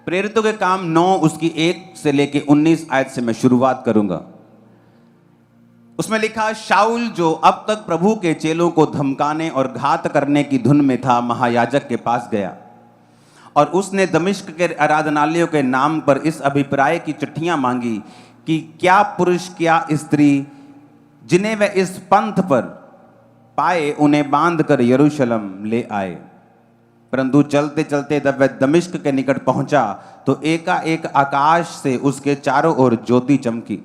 प्रेरितों के काम 9 उसकी 1 से लेके 19 आयत से मैं शुरुआत करूंगा। उसमें लिखा, शाऊल जो अब तक प्रभु के चेलों को धमकाने और घात करने की धुन में था, महायाजक के पास गया और उसने दमिश्क के आराधनालयों के नाम पर इस अभिप्राय की चिट्ठियां मांगी कि क्या पुरुष क्या स्त्री जिन्हें वह इस पंथ पर पाए उन्हें बांधकर यरूशलेम ले आए। परंतु चलते चलते जब वह दमिश्क के निकट पहुंचा तो एकाएक आकाश से उसके चारों ओर ज्योति चमकी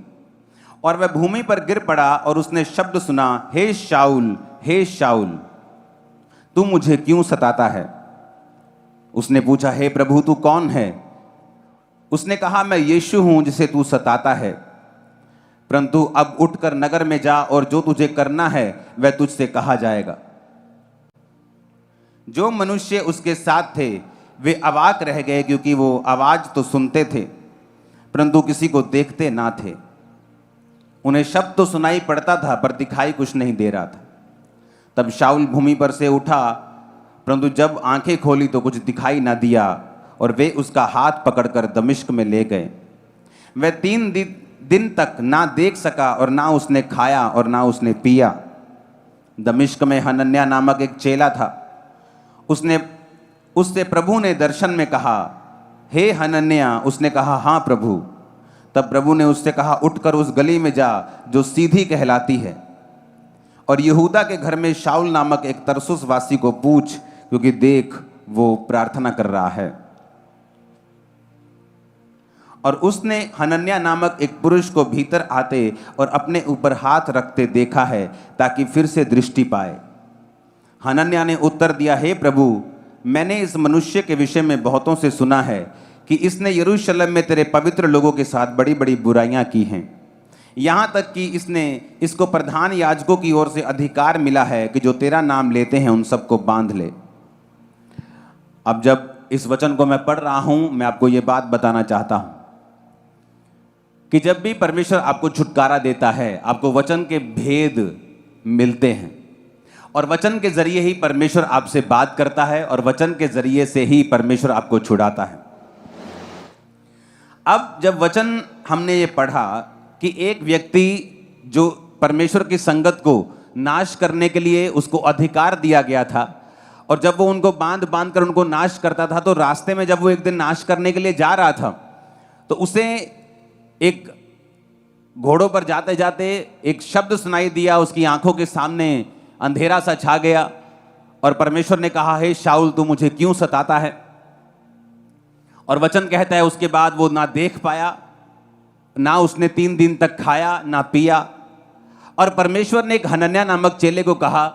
और वह भूमि पर गिर पड़ा और उसने शब्द सुना, हे शाऊल, तू मुझे क्यों सताता है? उसने पूछा, हे प्रभु तू कौन है? उसने कहा, मैं यीशु हूं जिसे तू सताता है। परंतु अब उठकर नगर में जा और जो तुझे करना है वह तुझसे कहा जाएगा। जो मनुष्य उसके साथ थे वे अवाक रह गए, क्योंकि वो आवाज तो सुनते थे परंतु किसी को देखते ना थे। उन्हें शब्द तो सुनाई पड़ता था पर दिखाई कुछ नहीं दे रहा था। तब शाऊल भूमि पर से उठा, परंतु जब आंखें खोली तो कुछ दिखाई ना दिया और वे उसका हाथ पकड़कर दमिश्क में ले गए। वह 3 दिन तक ना देख सका और ना उसने खाया और ना उसने पिया। दमिश्क में हनन्याह नामक एक चेला था। उससे प्रभु ने दर्शन में कहा, हे हनन्याह। उसने कहा, हाँ प्रभु। तब प्रभु ने उससे कहा, उठकर उस गली में जा जो सीधी कहलाती है और यहूदा के घर में शाऊल नामक एक तरसुस वासी को पूछ, क्योंकि देख वो प्रार्थना कर रहा है। और उसने हनन्याह नामक एक पुरुष को भीतर आते और अपने ऊपर हाथ रखते देखा है ताकि फिर से दृष्टि पाए। हनन्याह ने उत्तर दिया, हे प्रभु, मैंने इस मनुष्य के विषय में बहुतों से सुना है कि इसने यरूशलेम में तेरे पवित्र लोगों के साथ बड़ी बड़ी बुराइयां की हैं, यहाँ तक कि इसको प्रधान याजकों की ओर से अधिकार मिला है कि जो तेरा नाम लेते हैं उन सबको बांध ले। अब जब इस वचन को मैं पढ़ रहा हूं, मैं आपको ये बात बताना चाहता हूं कि जब भी परमेश्वर आपको छुटकारा देता है, आपको वचन के भेद मिलते हैं और वचन के जरिए ही परमेश्वर आपसे बात करता है और वचन के जरिए से ही परमेश्वर आपको छुड़ाता है। अब जब वचन हमने ये पढ़ा कि एक व्यक्ति जो परमेश्वर की संगत को नाश करने के लिए उसको अधिकार दिया गया था और जब वो उनको बांध कर उनको नाश करता था, तो रास्ते में जब वो एक दिन नाश करने के लिए जा रहा था तो उसे एक घोड़ों पर जाते जाते एक शब्द सुनाई दिया। उसकी आंखों के सामने अंधेरा सा छा गया और परमेश्वर ने कहा, हे शाऊल तू मुझे क्यों सताता है? और वचन कहता है उसके बाद वो ना देख पाया, ना उसने 3 दिन तक खाया ना पिया। और परमेश्वर ने एक हनन्याह नामक चेले को कहा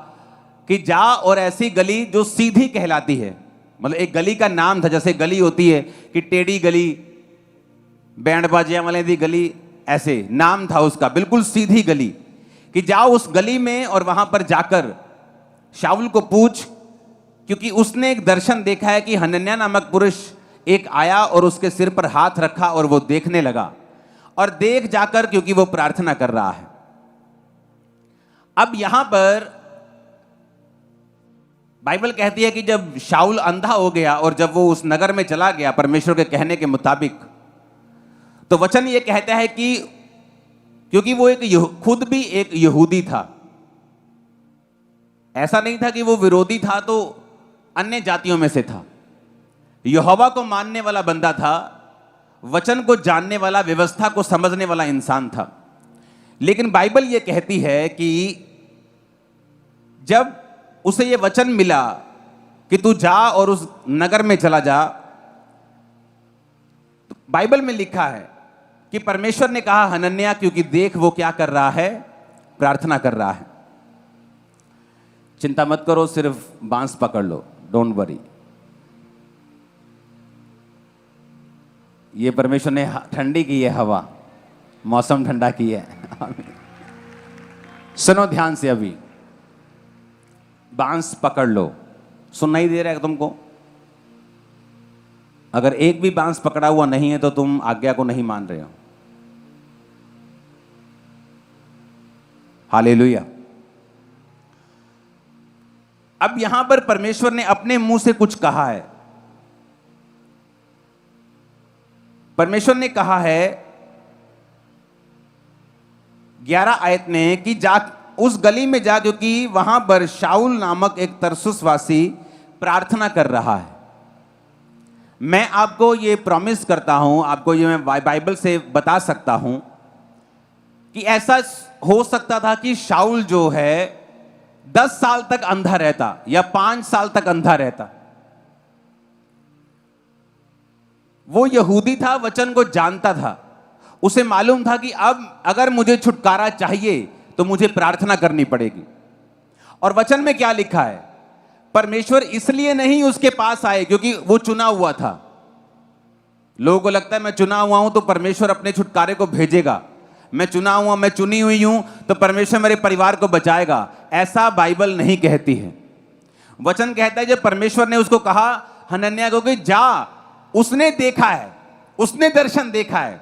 कि जा और ऐसी गली जो सीधी कहलाती है, मतलब एक गली का नाम था, जैसे गली होती है कि टेढ़ी गली, बैंड बाजियां वाले दी गली, ऐसे नाम था उसका, बिल्कुल सीधी गली, कि जाओ उस गली में और वहां पर जाकर शाऊल को पूछ, क्योंकि उसने एक दर्शन देखा है कि हनन्याह नामक पुरुष एक आया और उसके सिर पर हाथ रखा और वो देखने लगा और देख जाकर, क्योंकि वो प्रार्थना कर रहा है। अब यहां पर बाइबल कहती है कि जब शाऊल अंधा हो गया और जब वो उस नगर में चला गया परमेश्वर के कहने के मुताबिक, तो वचन ये कहता है कि क्योंकि वो खुद भी एक यहूदी था, ऐसा नहीं था कि वो विरोधी था, तो अन्य जातियों में से था, यहोवा को मानने वाला बंदा था, वचन को जानने वाला, व्यवस्था को समझने वाला इंसान था। लेकिन बाइबल ये कहती है कि जब उसे ये वचन मिला कि तू जा और उस नगर में चला जा, तो बाइबल में लिखा है कि परमेश्वर ने कहा हनन्याह, क्योंकि देख वो क्या कर रहा है, प्रार्थना कर रहा है। चिंता मत करो, सिर्फ बांस पकड़ लो, डोंट वरी। ये परमेश्वर ने ठंडी की है हवा, मौसम ठंडा की है। सुनो ध्यान से, अभी बांस पकड़ लो। सुनाई दे रहा है तुमको? अगर एक भी बांस पकड़ा हुआ नहीं है तो तुम आज्ञा को नहीं मान रहे हो। हालेलुया। अब यहां पर परमेश्वर ने अपने मुंह से कुछ कहा है परमेश्वर ने कहा है 11 आयत में कि जा उस गली में जा, क्योंकि वहां पर शाऊल नामक एक तरसुसवासी प्रार्थना कर रहा है। मैं आपको ये प्रॉमिस करता हूं, आपको ये मैं बाइबल से बता सकता हूं कि ऐसा हो सकता था कि शाऊल जो है 10 साल तक अंधा रहता या 5 साल तक अंधा रहता। वो यहूदी था, वचन को जानता था, उसे मालूम था कि अब अगर मुझे छुटकारा चाहिए तो मुझे प्रार्थना करनी पड़ेगी। और वचन में क्या लिखा है? परमेश्वर इसलिए नहीं उसके पास आए क्योंकि वो चुना हुआ था। लोगों को लगता है मैं चुना हुआ हूं तो परमेश्वर अपने छुटकारे को भेजेगा, मैं चुना हुआ, मैं चुनी हुई हूं तो परमेश्वर मेरे परिवार को बचाएगा। ऐसा बाइबल नहीं कहती है। वचन कहता है जब परमेश्वर ने उसको कहा हनन्याह को कि जा, उसने देखा है, उसने दर्शन देखा है।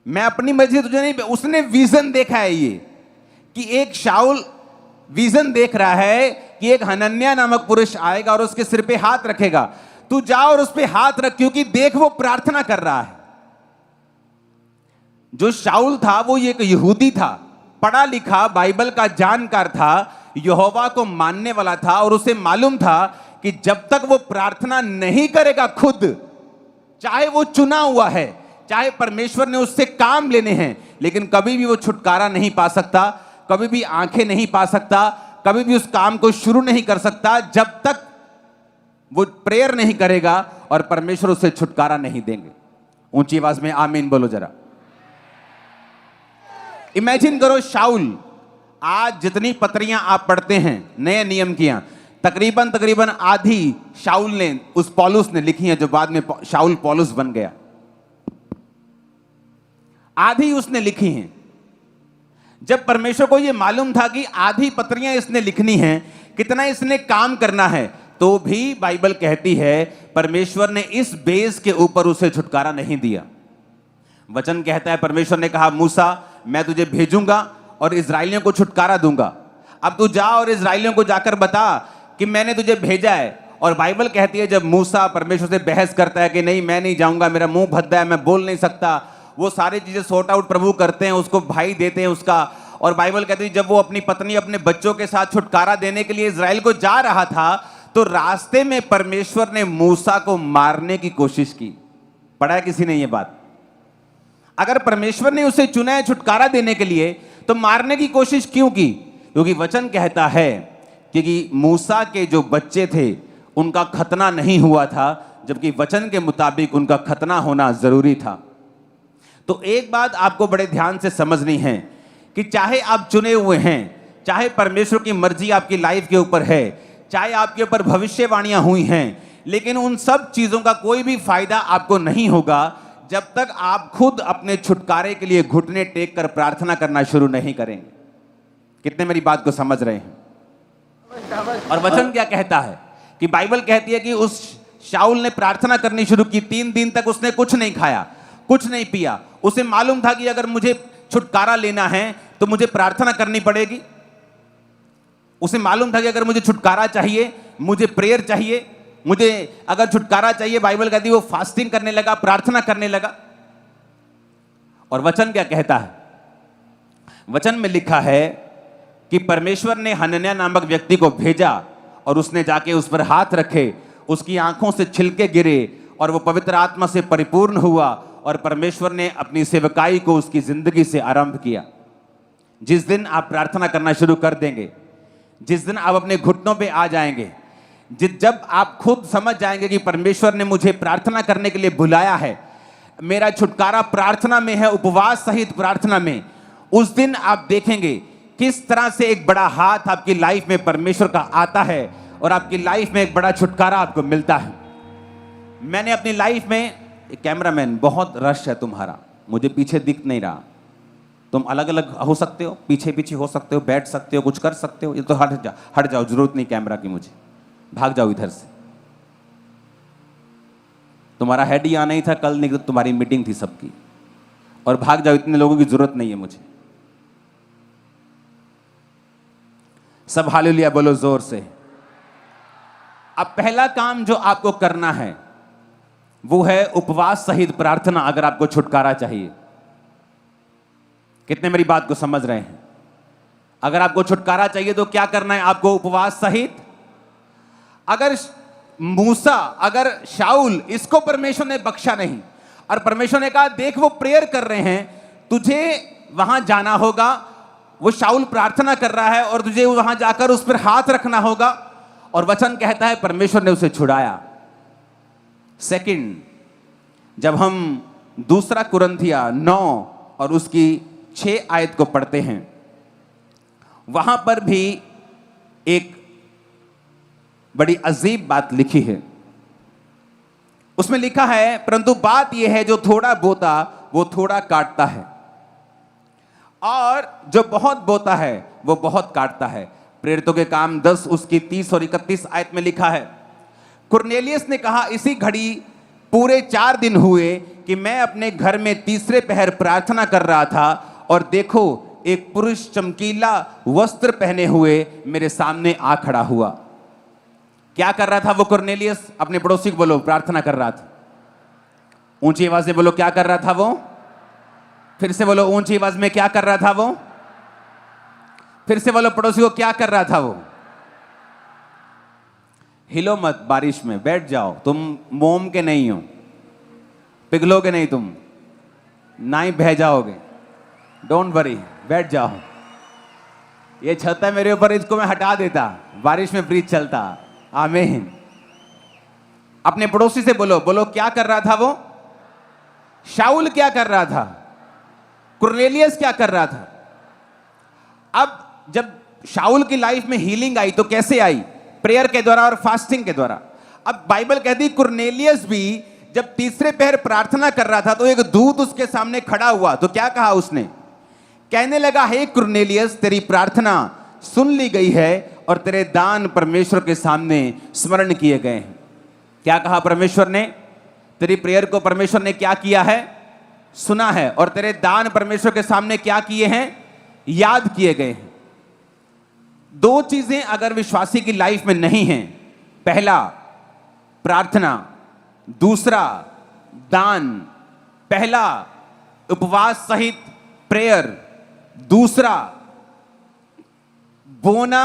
मैं अपनी मर्जी से तुझे नहीं, उसने विजन देखा है ये कि एक शाऊल विजन देख रहा है कि एक हनन्याह नामक पुरुष आएगा और उसके सिर पे हाथ रखेगा। तू जा और उस पे हाथ रख, क्योंकि देख वो प्रार्थना कर रहा है। जो शाऊल था वो एक यहूदी था, पढ़ा लिखा, बाइबल का जानकार था, यहोवा को मानने वाला था और उसे मालूम था कि जब तक वो प्रार्थना नहीं करेगा खुद, चाहे वो चुना हुआ है, चाहे परमेश्वर ने उससे काम लेने हैं, लेकिन कभी भी वो छुटकारा नहीं पा सकता, कभी भी आंखें नहीं पा सकता, कभी भी उस काम को शुरू नहीं कर सकता जब तक वो प्रेयर नहीं करेगा और परमेश्वर उसे छुटकारा नहीं देंगे। ऊंची आवाज में आमीन बोलो जरा। इमेजिन करो शाऊल, आज जितनी पत्रियां आप पढ़ते हैं नए नियम की, तकरीबन आधी शाऊल ने, उस पौलुस ने लिखी है जो बाद में शाऊल पौलुस बन गया, आधी उसने लिखी हैं। जब परमेश्वर को यह मालूम था कि आधी पत्रियां इसने लिखनी हैं, कितना इसने काम करना है, तो भी बाइबल कहती है परमेश्वर ने इस बेस के ऊपर उसे छुटकारा नहीं दिया। वचन कहता है परमेश्वर ने कहा मूसा मैं तुझे भेजूंगा और इजराइलियों को छुटकारा दूंगा, अब तू जा और इजराइलियों को जाकर बता कि मैंने तुझे भेजा है। और बाइबल कहती है जब मूसा परमेश्वर से बहस करता है कि नहीं मैं नहीं जाऊंगा, मेरा मुंह भद्दा है, मैं बोल नहीं सकता, वो सारी चीजें सॉर्ट आउट प्रभु करते हैं, उसको भाई देते हैं उसका। और बाइबल कहती है जब वो अपनी पत्नी अपने बच्चों के साथ छुटकारा देने के लिए इजराइल को जा रहा था तो रास्ते में परमेश्वर ने मूसा को मारने की कोशिश की। पढ़ा है किसी ने ये बात? अगर परमेश्वर ने उसे चुना है छुटकारा देने के लिए तो मारने की कोशिश क्यों की? क्योंकि वचन कहता है कि मूसा के जो बच्चे थे उनका खतना नहीं हुआ था, जबकि वचन के मुताबिक उनका खतना होना जरूरी था। तो एक बात आपको बड़े ध्यान से समझनी है कि चाहे आप चुने हुए हैं, चाहे परमेश्वर की मर्जी आपकी लाइफ के ऊपर है, चाहे आपके ऊपर भविष्यवाणियां हुई हैं, लेकिन उन सब चीजों का कोई भी फायदा आपको नहीं होगा जब तक आप खुद अपने छुटकारे के लिए घुटने टेक कर प्रार्थना करना शुरू नहीं करेंगे। कितने मेरी बात को समझ रहे हैं? और वचन क्या कहता है कि बाइबल कहती है कि उस शाऊल ने प्रार्थना करनी शुरू की। 3 दिन तक उसने कुछ नहीं खाया, कुछ नहीं पिया। उसे मालूम था कि अगर मुझे छुटकारा लेना है तो मुझे प्रार्थना करनी पड़ेगी। उसे मालूम था कि अगर मुझे छुटकारा चाहिए, मुझे प्रेयर चाहिए, मुझे अगर छुटकारा चाहिए, बाइबल कहती है वो फास्टिंग करने लगा, प्रार्थना करने लगा। और वचन क्या कहता है? वचन में लिखा है कि परमेश्वर ने हनन्याह नामक व्यक्ति को भेजा और उसने जाके उस पर हाथ रखे, उसकी आंखों से छिलके गिरे और वो पवित्र आत्मा से परिपूर्ण हुआ और परमेश्वर ने अपनी सेवकाई को उसकी जिंदगी से आरंभ किया। जिस दिन आप प्रार्थना करना शुरू कर देंगे, जिस दिन आप अपने घुटनों पे आ जाएंगे, जब आप खुद समझ जाएंगे कि परमेश्वर ने मुझे प्रार्थना करने के लिए बुलाया है, मेरा छुटकारा प्रार्थना में है, उपवास सहित प्रार्थना में, उस दिन आप देखेंगे किस तरह से एक बड़ा हाथ आपकी लाइफ में परमेश्वर का आता है और आपकी लाइफ में एक बड़ा छुटकारा आपको मिलता है। मैंने अपनी लाइफ में, कैमरामैन बहुत रश है तुम्हारा, मुझे पीछे दिख नहीं रहा, तुम अलग अलग हो सकते हो, पीछे पीछे हो सकते हो, बैठ सकते हो, कुछ कर सकते हो, ये तो हट जाओ, जरूरत नहीं कैमरा की, मुझे भाग जाओ इधर से। तुम्हारा हेड ही आना ही था, कल नहीं तो तुम्हारी मीटिंग थी सबकी, और भाग जाओ, इतने लोगों की जरूरत नहीं है मुझे। सब हालेलुया बोलो जोर से। अब पहला काम जो आपको करना है वो है उपवास सहित प्रार्थना। अगर आपको छुटकारा चाहिए, कितने मेरी बात को समझ रहे हैं? अगर आपको छुटकारा चाहिए तो क्या करना है आपको? उपवास सहित। अगर मूसा, अगर शाऊल, इसको परमेश्वर ने बख्शा नहीं और परमेश्वर ने कहा देख वो प्रेयर कर रहे हैं, तुझे वहां जाना होगा। वो शाऊल प्रार्थना कर रहा है और तुझे वहां जाकर उस पर हाथ रखना होगा। और वचन कहता है परमेश्वर ने उसे छुड़ाया। सेकंड, जब हम दूसरा कुरिन्थिया 9 और उसकी 6 आयत को पढ़ते हैं, वहां पर भी एक बड़ी अजीब बात लिखी है। उसमें लिखा है, परंतु बात यह है जो थोड़ा बोता वो थोड़ा काटता है, और जो बहुत बोता है वो बहुत काटता है। प्रेरितों के काम 10 उसकी 30 और 31 आयत में लिखा है, कुरनेलियस ने कहा इसी घड़ी पूरे 4 दिन हुए कि मैं अपने घर में तीसरे पहर प्रार्थना कर रहा था, और देखो एक पुरुष चमकीला वस्त्र पहने हुए मेरे सामने आ खड़ा हुआ। क्या कर रहा था वो कुरनेलियस? अपने पड़ोसी को बोलो, प्रार्थना कर रहा था। ऊंची आवाज से बोलो, क्या कर रहा था वो? फिर से बोलो ऊंची आवाज में, क्या कर रहा था वो? फिर से बोलो पड़ोसी को, क्या कर रहा था वो? हिलो मत, बारिश में बैठ जाओ। तुम मोम के नहीं हो, पिघलोगे नहीं तुम, ना ही बह जाओगे। डोंट वरी, बैठ जाओ। ये छत है मेरे ऊपर, इसको मैं हटा देता, बारिश में ब्रिज चलता। आमीन। अपने पड़ोसी से बोलो, बोलो क्या कर रहा था वो? शाऊल क्या कर रहा था? कुरनेलियस क्या कर रहा था? अब जब शाऊल की लाइफ में हीलिंग आई तो कैसे आई? प्रेयर के द्वारा और फास्टिंग के द्वारा। अब बाइबल कहती कुरनेलियस भी जब तीसरे पहर प्रार्थना कर रहा था तो एक दूत उसके सामने खड़ा हुआ। तो क्या कहा उसने? कहने लगा, हे कुरनेलियस, तेरी प्रार्थना सुन ली गई है और तेरे दान परमेश्वर के सामने स्मरण किए गए हैं। क्या कहा परमेश्वर ने? तेरी प्रेयर को परमेश्वर ने क्या किया है? सुना है। और तेरे दान परमेश्वर के सामने क्या किए हैं? याद किए गए हैं। 2 चीजें अगर विश्वासी की लाइफ में नहीं हैं, पहला प्रार्थना, दूसरा दान। पहला उपवास सहित प्रेयर, दूसरा बोना,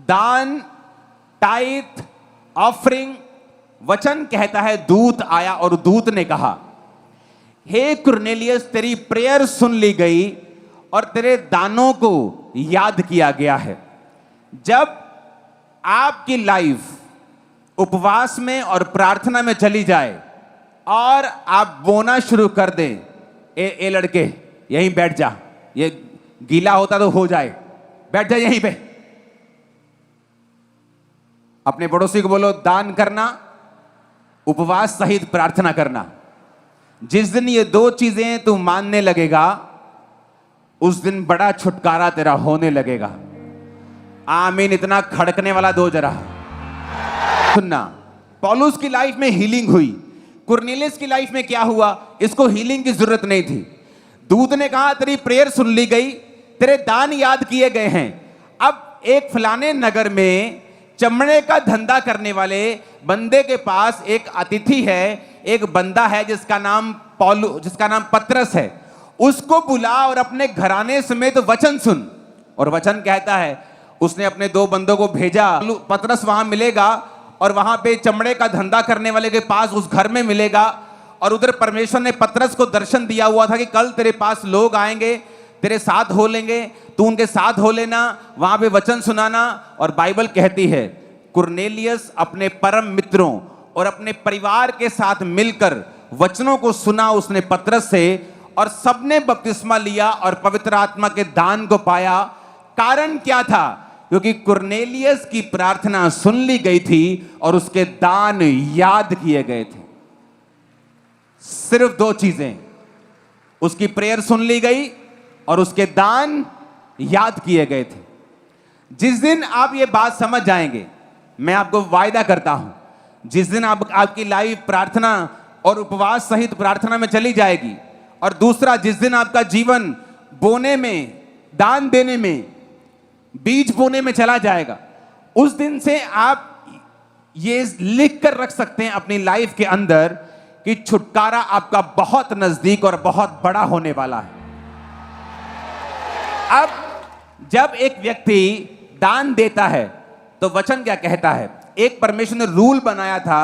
दान, टाइथ, ऑफरिंग। वचन कहता है दूत आया और दूत ने कहा, हे कुरनेलियस, तेरी प्रेयर सुन ली गई और तेरे दानों को याद किया गया है। जब आपकी लाइफ उपवास में और प्रार्थना में चली जाए और आप बोना शुरू कर दें, ए लड़के यहीं बैठ जा, ये गीला होता तो हो जाए, बैठ जा यहीं पे। अपने पड़ोसी को बोलो, दान करना, उपवास सहित प्रार्थना करना। जिस दिन ये 2 चीजें तू मानने लगेगा, उस दिन बड़ा छुटकारा तेरा होने लगेगा। आमीन। इतना खड़कने वाला दो जरा। सुनना, पौलुस की लाइफ में हीलिंग हुई, कुरनेलियस की लाइफ में क्या हुआ? इसको हीलिंग की जरूरत नहीं थी। दूत ने कहा तेरी प्रेयर सुन ली गई, तेरे दान याद किए गए हैं। अब एक फलाने नगर में चमड़े का धंधा करने वाले बंदे के पास एक अतिथि है, एक बंदा है जिसका नाम पतरस है। उसको बुला और अपने घराने समेत वचन सुन। और वचन कहता है उसने अपने 2 बंदों को भेजा। पतरस वहां मिलेगा और वहां पे चमड़े का धंधा करने वाले के पास उस घर में मिलेगा। और उधर परमेश्वर ने पतरस को दर्शन दिया हुआ था कि कल तेरे पास लोग आएंगे, तेरे साथ हो लेंगे, तू उनके साथ हो लेना, वहां पे वचन सुनाना। और बाइबल कहती है कुरनेलियस अपने परम मित्रों और अपने परिवार के साथ मिलकर वचनों को सुना उसने पतरस से, और सबने बपतिस्मा लिया और पवित्र आत्मा के दान को पाया। कारण क्या था? क्योंकि कुरनेलियस की प्रार्थना सुन ली गई थी और उसके दान याद किए गए थे। सिर्फ 2 चीजें, उसकी प्रेयर सुन ली गई और उसके दान याद किए गए थे। जिस दिन आप ये बात समझ जाएंगे, मैं आपको वायदा करता हूं, जिस दिन आपकी लाइफ प्रार्थना और उपवास सहित प्रार्थना में चली जाएगी, और दूसरा जिस दिन आपका जीवन बोने में, दान देने में, बीज बोने में चला जाएगा, उस दिन से आप ये लिख कर रख सकते हैं अपनी लाइफ के अंदर कि छुटकारा आपका बहुत नजदीक और बहुत बड़ा होने वाला है। अब जब एक व्यक्ति दान देता है तो वचन क्या कहता है? एक परमेश्वर ने रूल बनाया था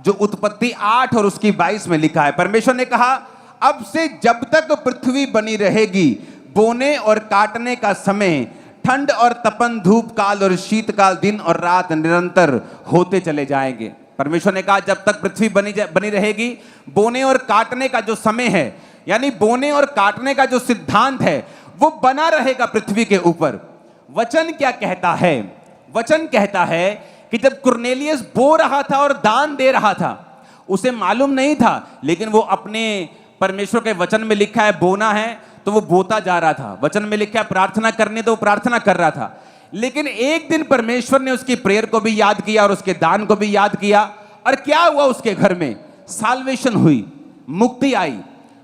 जो उत्पत्ति 8 और उसकी 22 में लिखा है। परमेश्वर ने कहा, अब से जब तक पृथ्वी बनी रहेगी, बोने और काटने का समय, ठंड और तपन, धूप काल और शीतकाल, दिन और रात निरंतर होते चले जाएंगे। परमेश्वर ने कहा जब तक पृथ्वी बनी रहेगी, बोने और काटने का जो समय है, यानी बोने और काटने का जो सिद्धांत है, वो बना रहेगा पृथ्वी के ऊपर। वचन क्या कहता है? वचन कहता है कि जब कुरनेलियस बो रहा था और दान दे रहा था, उसे मालूम नहीं था, लेकिन वो अपने परमेश्वर के वचन में लिखा है बोना है तो वो बोता जा रहा था, वचन में लिखा है प्रार्थना करने तो वो प्रार्थना कर रहा था। लेकिन एक दिन परमेश्वर ने उसकी प्रेयर को भी याद किया और उसके दान को भी याद किया, और क्या हुआ? उसके घर में साल्वेशन हुई, मुक्ति आई।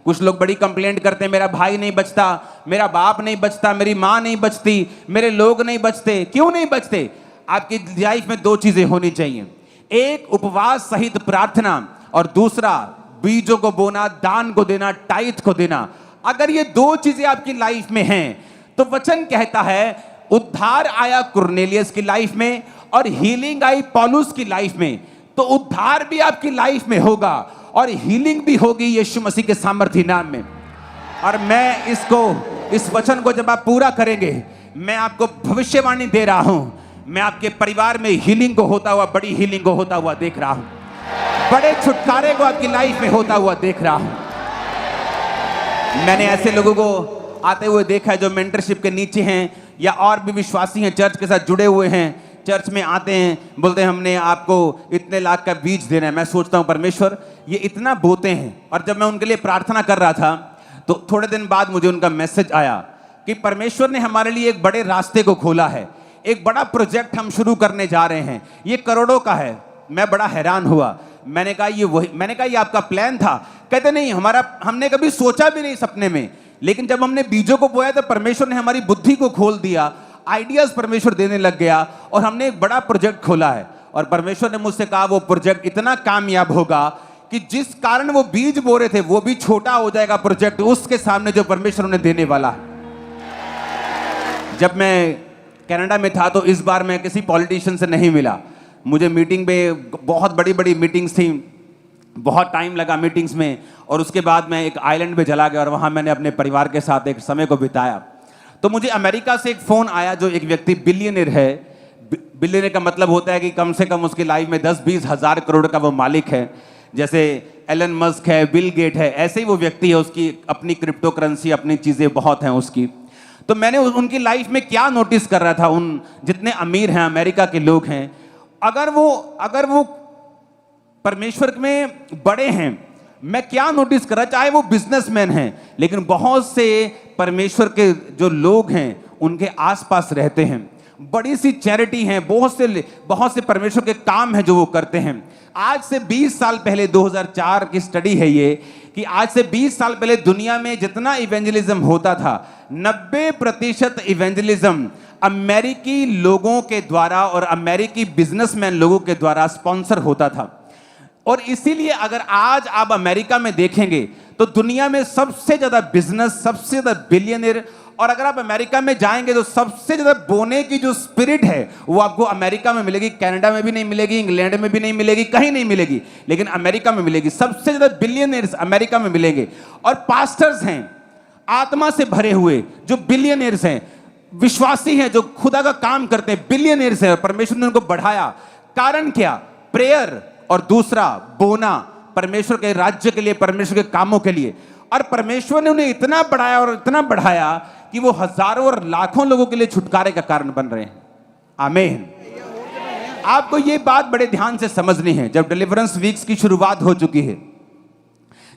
कुछ लोग बड़ी कंप्लेंट करते हैं, मेरा भाई नहीं बचता, मेरा बाप नहीं बचता, मेरी माँ नहीं बचती, मेरे लोग नहीं बचते। क्यों नहीं बचते? आपकी लाइफ में दो चीजें होनी चाहिए, एक उपवास सहित प्रार्थना, और दूसरा बीजों को बोना, दान को देना, टाइथ को देना। अगर ये दो चीजें आपकी लाइफ में हैं तो वचन कहता है उद्धार आया कुरनेलियस की लाइफ में और हीलिंग आई पौलुस की लाइफ में। तो उद्धार भी आपकी लाइफ में होगा और हीलिंग भी होगी यीशु मसीह के सामर्थी नाम में। और मैं इस वचन को जब आप पूरा करेंगे, मैं आपको भविष्यवाणी दे रहा हूं, मैं आपके परिवार में हीलिंग को होता हुआ, बड़ी हीलिंग को होता हुआ देख रहा हूं, बड़े छुटकारे को आपकी लाइफ में होता हुआ देख रहा हूं। मैंने ऐसे लोगों को आते हुए देखा है जो मेंटरशिप के नीचे हैं या और भी विश्वासी हैं, चर्च के साथ जुड़े हुए हैं, चर्च में आते हैं, बोलते हैं हमने आपको इतने लाख का बीज देना है। मैं सोचता हूं परमेश्वर ये इतना बोते हैं। और जब मैं उनके लिए प्रार्थना कर रहा था तो थोड़े दिन बाद मुझे उनका मैसेज आया कि परमेश्वर ने हमारे लिए एक बड़े रास्ते को खोला है, एक बड़ा प्रोजेक्ट हम शुरू करने जा रहे हैं, ये करोड़ों का है। मैं बड़ा हैरान हुआ। मैंने कहा ये आपका प्लान था? कहते नहीं, हमने कभी सोचा भी नहीं सपने में, लेकिन जब हमने बीजों को बोया तो परमेश्वर ने हमारी बुद्धि को खोल दिया, आइडियाज परमेश्वर देने लग गया और हमने एक बड़ा प्रोजेक्ट खोला है। और परमेश्वर ने मुझसे कहा वो प्रोजेक्ट इतना कामयाब होगा कि जिस कारण वो बीज बो रहे थे वो भी छोटा हो जाएगा प्रोजेक्ट उसके सामने जो परमेश्वर उन्हें देने वाला है। जब मैं कनाडा में था तो इस बार मैं किसी पॉलिटिशियन से नहीं मिला। मुझे मीटिंग में, बहुत बड़ी बड़ी मीटिंग्स थी, बहुत टाइम लगा मीटिंग्स में, और उसके बाद मैं एक आइलैंड पे चला गया और वहाँ मैंने अपने परिवार के साथ एक समय को बिताया। तो मुझे अमेरिका से एक फ़ोन आया जो एक व्यक्ति बिलियनर है। बिलियनर का मतलब होता है कि कम से कम उसकी लाइफ में 10-20 हज़ार करोड़ का वो मालिक है। जैसे एलन मस्क है, बिल गेट है, ऐसे ही वो व्यक्ति है, उसकी अपनी क्रिप्टो करेंसी, अपनी चीज़ें बहुत हैं उसकी। तो मैंने उनकी लाइफ में क्या नोटिस कर रहा था, उन जितने अमीर हैं अमेरिका के लोग हैं, अगर वो परमेश्वर में बड़े हैं, मैं क्या नोटिस कर रहा, चाहे वो बिजनेसमैन हैं, लेकिन बहुत से परमेश्वर के जो लोग हैं उनके आसपास रहते हैं, बड़ी सी चैरिटी हैं, बहुत से परमेश्वर के काम हैं जो वो करते हैं। आज से 20 साल पहले, 2004 की स्टडी है ये, कि आज से 20 साल पहले दुनिया में जितना इवेंजलिज्म होता था, 90% इवेंजलिज्म अमेरिकी लोगों के द्वारा और अमेरिकी बिजनेसमैन लोगों के द्वारा स्पॉन्सर होता था। और इसीलिए अगर आज आप अमेरिका में देखेंगे तो दुनिया में सबसे ज्यादा बिजनेस, सबसे ज्यादा बिलियनर, और अगर आप अमेरिका में जाएंगे तो सबसे ज्यादा बोने की जो स्पिरिट है वो आपको अमेरिका में मिलेगी। कनाडा में भी नहीं मिलेगी, इंग्लैंड में भी नहीं मिलेगी, कहीं नहीं मिलेगी, लेकिन अमेरिका में मिलेगी। सबसे ज्यादा बिलियनर्स अमेरिका में मिलेंगे। और पास्टर्स हैं आत्मा से भरे हुए जो बिलियनर्स हैं, विश्वासी हैं जो खुदा का काम करते हैं, बिलियनर्स हैं, और परमेश्वर ने उनको बढ़ाया। कारण क्या? प्रेयर, और दूसरा बोना, परमेश्वर के राज्य के लिए, परमेश्वर के कामों के लिए। और परमेश्वर ने उन्हें इतना बढ़ाया और इतना बढ़ाया कि वो हजारों और लाखों लोगों के लिए छुटकारे का कारण बन रहे हैं। आमीन। आपको ये बात बड़े ध्यान से समझनी है। जब डिलीवरेंस वीक्स की शुरुआत हो चुकी है,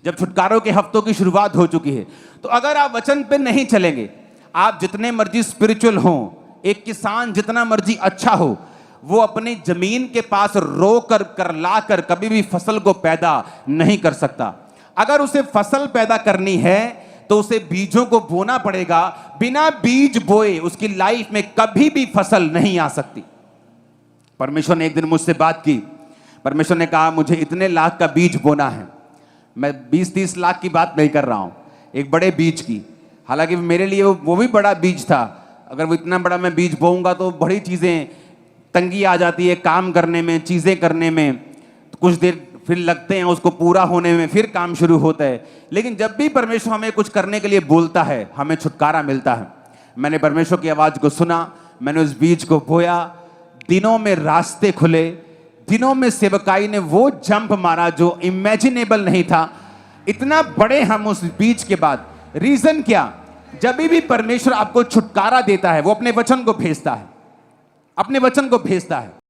जब छुटकारों के हफ्तों की शुरुआत हो चुकी है, तो अगर आप वचन पे नहीं चलेंगे, आप जितने मर्जी स्पिरिचुअल हो, एक किसान जितना मर्जी अच्छा हो, वो अपनी जमीन के पास रो कर लाकर कभी भी फसल को पैदा नहीं कर सकता। अगर उसे फसल पैदा करनी है तो उसे बीजों को बोना पड़ेगा। बिना बीज बोए उसकी लाइफ में कभी भी फसल नहीं आ सकती। परमेश्वर ने एक दिन मुझसे बात की। परमेश्वर ने कहा मुझे इतने लाख का बीज बोना है। मैं 20-30 लाख की बात नहीं कर रहा हूं, एक बड़े बीज की। हालांकि मेरे लिए वो भी बड़ा बीज था। अगर वो इतना बड़ा मैं बीज बोऊंगा तो बड़ी चीज़ें, तंगी आ जाती है काम करने में, चीज़ें करने में, तो कुछ देर फिर लगते हैं उसको पूरा होने में, फिर काम शुरू होता है। लेकिन जब भी परमेश्वर हमें कुछ करने के लिए बोलता है, हमें छुटकारा मिलता है। मैंने परमेश्वर की आवाज़ को सुना, मैंने उस बीज को बोया, दिनों में रास्ते खुले, दिनों में सेवकाई ने वो जंप मारा जो इमेजिनेबल नहीं था। इतना बड़े हम उस बीज के बाद। रीजन क्या? जब भी परमेश्वर आपको छुटकारा देता है, वो अपने वचन को भेजता है, अपने वचन को भेजता है।